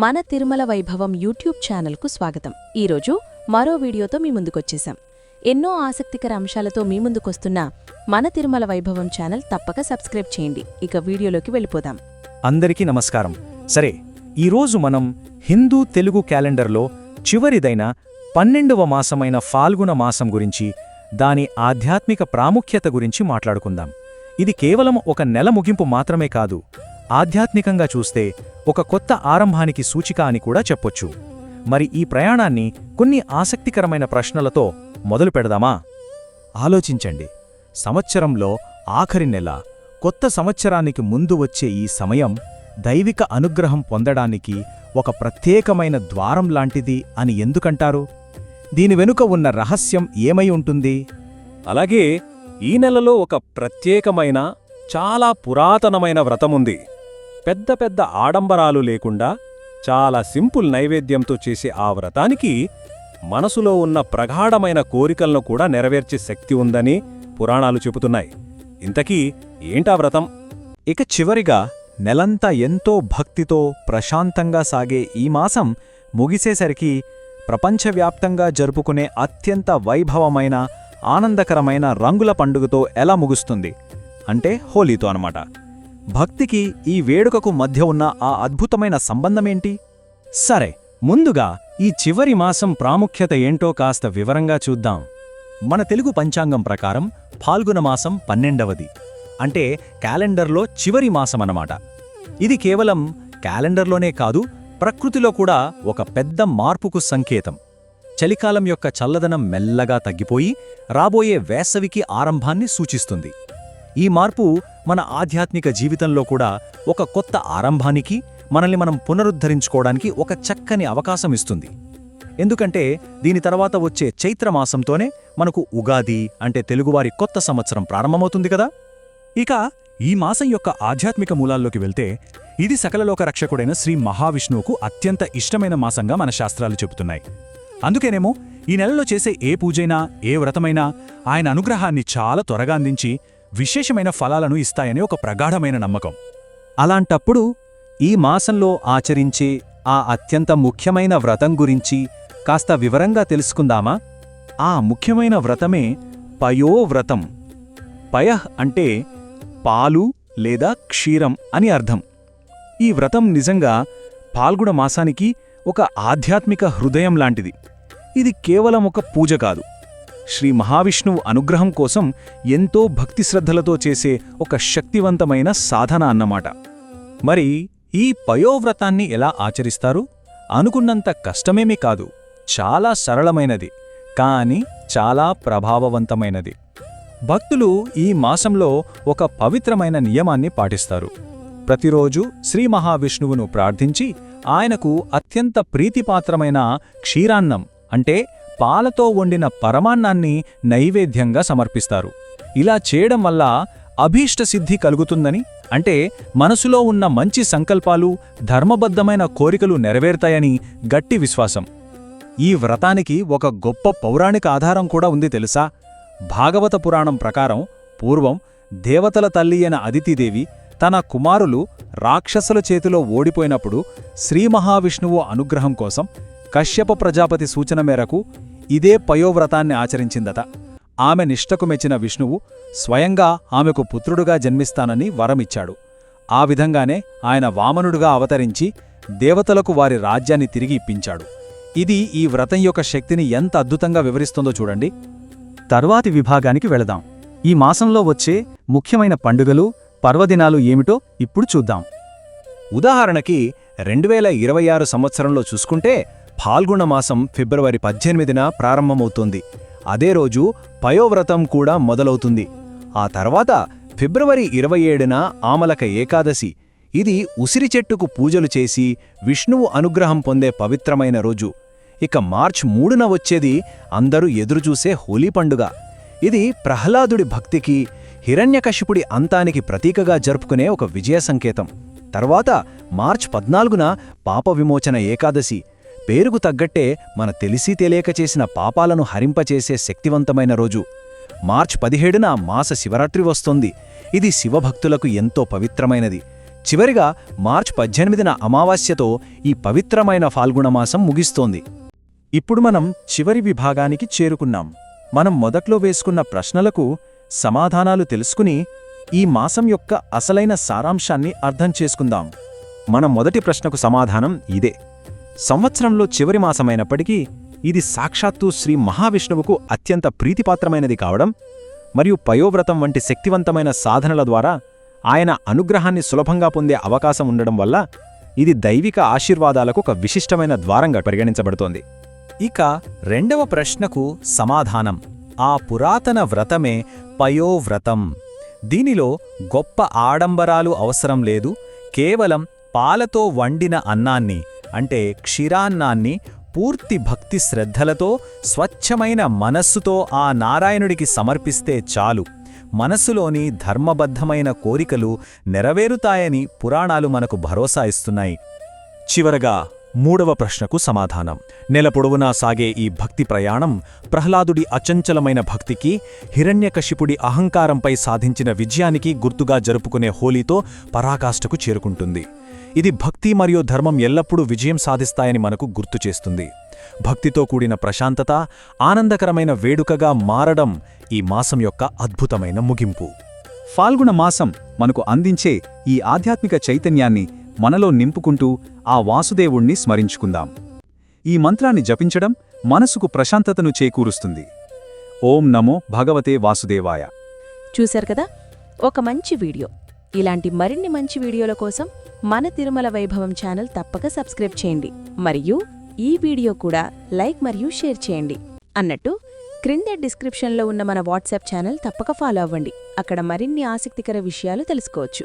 మన తిరుమల వైభవం యూట్యూబ్ ఛానల్కు స్వాగతం. ఈరోజు మరో వీడియోతో మీ ముందుకొచ్చేశాం. ఎన్నో ఆసక్తికర అంశాలతో మీ ముందుకొస్తున్న మన తిరుమల వైభవం ఛానల్ తప్పక సబ్స్క్రైబ్ చేయండి. ఇక వీడియోలోకి వెళ్ళిపోదాం. అందరికీ నమస్కారం. సరే, ఈరోజు మనం హిందూ తెలుగు క్యాలెండర్లో చివరిదైన 12వ మాసమైన ఫాల్గుణ మాసం గురించి, దాని ఆధ్యాత్మిక ప్రాముఖ్యత గురించి మాట్లాడుకుందాం. ఇది కేవలం ఒక నెల ముగింపు మాత్రమే కాదు, ఆధ్యాత్మికంగా చూస్తే ఒక కొత్త ఆరంభానికి సూచిక అని కూడా చెప్పొచ్చు. మరి ఈ ప్రయాణాన్ని కొన్ని ఆసక్తికరమైన ప్రశ్నలతో మొదలు పెడదామా? ఆలోచించండి. సంవత్సరంలో ఆఖరి నెల, కొత్త సంవత్సరానికి ముందు వచ్చే ఈ సమయం దైవిక అనుగ్రహం పొందడానికి ఒక ప్రత్యేకమైన ద్వారం లాంటిది అని ఎందుకంటారు? దీని వెనుక ఉన్న రహస్యం ఏమై ఉంటుంది? అలాగే ఈ నెలలో ఒక ప్రత్యేకమైన, చాలా పురాతనమైన వ్రతముంది. పెద్ద పెద్ద ఆడంబరాలు లేకుండా చాలా సింపుల్ నైవేద్యంతో చేసే ఆ వ్రతానికి మనసులో ఉన్న ప్రగాఢమైన కోరికలను కూడా నెరవేర్చే శక్తి ఉందని పురాణాలు చెబుతున్నాయి. ఇంతకీ ఏంటా వ్రతం? ఇక చివరిగా నెలంతా ఎంతో భక్తితో ప్రశాంతంగా సాగే ఈ మాసం ముగిసేసరికి ప్రపంచవ్యాప్తంగా జరుపుకునే అత్యంత వైభవమైన, ఆనందకరమైన రంగుల పండుగతో ఎలా ముగుస్తుంది అంటే హోలీతో అన్నమాట. భక్తికి ఈ వేడుకకు మధ్య ఉన్న ఆ అద్భుతమైన సంబంధమేంటి? సరే, ముందుగా ఈ చివరి మాసం ప్రాముఖ్యత ఏంటో కాస్త వివరంగా చూద్దాం. మన తెలుగు పంచాంగం ప్రకారం ఫాల్గుణ మాసం 12వది, అంటే క్యాలెండర్లో చివరి మాసమన్నమాట. ఇది కేవలం క్యాలెండర్లోనే కాదు, ప్రకృతిలో కూడా ఒక పెద్ద మార్పుకు సంకేతం. చలికాలం యొక్క చల్లదనం మెల్లగా తగ్గిపోయి రాబోయే వేసవికి ఆరంభాన్ని సూచిస్తుంది. ఈ మార్పు మన ఆధ్యాత్మిక జీవితంలో కూడా ఒక కొత్త ఆరంభానికి, మనల్ని మనం పునరుద్ధరించుకోవడానికి ఒక చక్కని అవకాశం ఇస్తుంది. ఎందుకంటే దీని తర్వాత వచ్చే చైత్రమాసంతోనే మనకు ఉగాది, అంటే తెలుగువారి కొత్త సంవత్సరం ప్రారంభమవుతుంది కదా. ఇక ఈ మాసం యొక్క ఆధ్యాత్మిక మూలాల్లోకి వెళ్తే, ఇది సకలలోక రక్షకుడైన శ్రీ మహావిష్ణువుకు అత్యంత ఇష్టమైన మాసంగా మన శాస్త్రాలు చెబుతున్నాయి. అందుకేనేమో ఈ నెలలో చేసే ఏ పూజైనా, ఏ వ్రతమైనా ఆయన అనుగ్రహాన్ని చాలా త్వరగా అందించి విశేషమైన ఫలాలను ఇస్తాయని ఒక ప్రగాఢమైన నమ్మకం. అలాంటప్పుడు ఈ మాసంలో ఆచరించే ఆ అత్యంత ముఖ్యమైన వ్రతం గురించి కాస్త వివరంగా తెలుసుకుందామా? ఆ ముఖ్యమైన వ్రతమే పయోవ్రతం. పయః అంటే పాలు లేదా క్షీరం అని అర్థం. ఈ వ్రతం నిజంగా ఫాల్గుణ మాసానికి ఒక ఆధ్యాత్మిక హృదయం లాంటిది. ఇది కేవలం ఒక పూజ కాదు, శ్రీ మహావిష్ణువు అనుగ్రహం కోసం ఎంతో భక్తిశ్రద్ధలతో చేసే ఒక శక్తివంతమైన సాధన అన్నమాట. మరి ఈ పయోవ్రతాన్ని ఎలా ఆచరిస్తారు? అనుకున్నంత కష్టమేమీ కాదు, చాలా సరళమైనది, కానీ చాలా ప్రభావవంతమైనది. భక్తులు ఈ మాసంలో ఒక పవిత్రమైన నియమాన్ని పాటిస్తారు. ప్రతిరోజు శ్రీ మహావిష్ణువును ప్రార్థించి ఆయనకు అత్యంత ప్రీతిపాత్రమైన క్షీరాన్నం, అంటే పాలతో వండిన పరమాన్నాన్ని నైవేద్యంగా సమర్పిస్తారు. ఇలా చేయడం వల్ల అభీష్టసిద్ధి కలుగుతుందని, అంటే మనసులో ఉన్న మంచి సంకల్పాలు, ధర్మబద్ధమైన కోరికలు నెరవేరుతాయని గట్టి విశ్వాసం. ఈ వ్రతానికి ఒక గొప్ప పౌరాణిక ఆధారం కూడా ఉంది తెలుసా? భాగవత పురాణం ప్రకారం పూర్వం దేవతల తల్లి అయిన అదితిదేవి తన కుమారులు రాక్షసుల చేతిలో ఓడిపోయినప్పుడు శ్రీ మహావిష్ణువు అనుగ్రహం కోసం కశ్యప ప్రజాపతి సూచన మేరకు ఇదే పయోవ్రతాన్ని ఆచరించిందట. ఆమె నిష్టకు మెచ్చిన విష్ణువు స్వయంగా ఆమెకు పుత్రుడుగా జన్మిస్తానని వరమిచ్చాడు. ఆ విధంగానే ఆయన వామనుడుగా అవతరించి దేవతలకు వారి రాజ్యాన్ని తిరిగి ఇప్పించాడు. ఇది ఈ వ్రతం యొక్క శక్తిని ఎంత అద్భుతంగా వివరిస్తుందో చూడండి. తర్వాతి విభాగానికి వెళదాం. ఈ మాసంలో వచ్చే ముఖ్యమైన పండుగలు, పర్వదినాలు ఏమిటో ఇప్పుడు చూద్దాం. ఉదాహరణకి 2026 సంవత్సరంలో చూసుకుంటే ఫాల్గుణ మాసం ఫిబ్రవరి 18న ప్రారంభమవుతుంది. అదే రోజు పయోవ్రతం కూడా మొదలవుతుంది. ఆ తర్వాత ఫిబ్రవరి 27న ఆమలక ఏకాదశి. ఇది ఉసిరి చెట్టుకు పూజలు చేసి విష్ణువు అనుగ్రహం పొందే పవిత్రమైన రోజు. ఇక మార్చి 3న వచ్చేది అందరూ ఎదురుచూసే హోలీ పండుగ. ఇది ప్రహ్లాదుడి భక్తికి, హిరణ్యకశిపుడి అంతానికి ప్రతీకగా జరుపుకునే ఒక విజయ సంకేతం. తర్వాత మార్చి 14న పాప విమోచన ఏకాదశి. పేరుకు తగ్గట్టే మన తెలిసి తెలియక చేసిన పాపాలను హరింపచేసే శక్తివంతమైన రోజు. మార్చి 17న మాస శివరాత్రి వస్తోంది. ఇది శివభక్తులకు ఎంతో పవిత్రమైనది. చివరిగా మార్చ్ 18న అమావాస్యతో ఈ పవిత్రమైన ఫాల్గుణమాసం ముగిస్తోంది. ఇప్పుడు మనం చివరి విభాగానికి చేరుకున్నాం. మనం మొదట్లో వేసుకున్న ప్రశ్నలకు సమాధానాలు తెలుసుకుని ఈ మాసం యొక్క అసలైన సారాంశాన్ని అర్థం చేసుకుందాం. మన మొదటి ప్రశ్నకు సమాధానం ఇదే. సంవత్సరంలో చివరి మాసమైనప్పటికీ ఇది సాక్షాత్తు శ్రీ మహావిష్ణువుకు అత్యంత ప్రీతిపాత్రమైనది కావడం మరియు పయోవ్రతం వంటి శక్తివంతమైన సాధనల ద్వారా ఆయన అనుగ్రహాన్ని సులభంగా పొందే అవకాశం ఉండడం వల్ల ఇది దైవిక ఆశీర్వాదాలకు ఒక విశిష్టమైన ద్వారంగా పరిగణించబడుతోంది. ఇక రెండవ ప్రశ్నకు సమాధానం ఆ పురాతన వ్రతమే పయోవ్రతం. దీనిలో గొప్ప ఆడంబరాలు అవసరం లేదు. కేవలం పాలతో వండిన అన్నాన్ని అంటే క్షీరాన్నాన్ని పూర్తి భక్తి శ్రద్ధలతో స్వచ్ఛమైన మనస్సుతో ఆ నారాయణుడికి సమర్పిస్తే చాలు. మనస్సులోని ధర్మబద్ధమైన కోరికలు నెరవేరుతాయని పురాణాలు మనకు భరోసా ఇస్తున్నాయి. చివరగా మూడవ ప్రశ్నకు సమాధానం. నెల పొడవునా సాగే ఈ భక్తి ప్రయాణం ప్రహ్లాదుడి అచంచలమైన భక్తికి, హిరణ్యకశిపుడి అహంకారంపై సాధించిన విజయానికి గుర్తుగా జరుపుకునే హోలీతో పరాకాష్ఠకు చేరుకుంటుంది. ఇది భక్తి మరియు ధర్మం ఎల్లప్పుడూ విజయం సాధిస్తాయని మనకు గుర్తు చేస్తుంది. భక్తితో కూడిన ప్రశాంతత ఆనందకరమైన వేడుకగా మారడం ఈ మాసం యొక్క అద్భుతమైన ముగింపు. ఫాల్గుణ మాసం మనకు అందించే ఈ ఆధ్యాత్మిక చైతన్యాన్ని మనలో నింపుకుంటూ ఆ వాసుదేవుణ్ణి స్మరించుకుందాం. ఈ మంత్రాన్ని జపించడం మనసుకు ప్రశాంతతను చేకూరుస్తుంది. ఓం నమో భగవతే వాసుదేవాయ. చూశారు కదా, ఒక మంచి వీడియో. ఇలాంటి మరిన్ని మంచి వీడియోల కోసం మన తిరుమల వైభవం ఛానల్ తప్పక సబ్స్క్రైబ్ చేయండి. మరియు ఈ వీడియో కూడా లైక్ మరియు షేర్ చేయండి. అన్నట్టు క్రింద డిస్క్రిప్షన్లో ఉన్న మన వాట్సాప్ ఛానల్ తప్పక ఫాలో అవ్వండి. అక్కడ మరిన్ని ఆసక్తికర విషయాలు తెలుసుకోవచ్చు.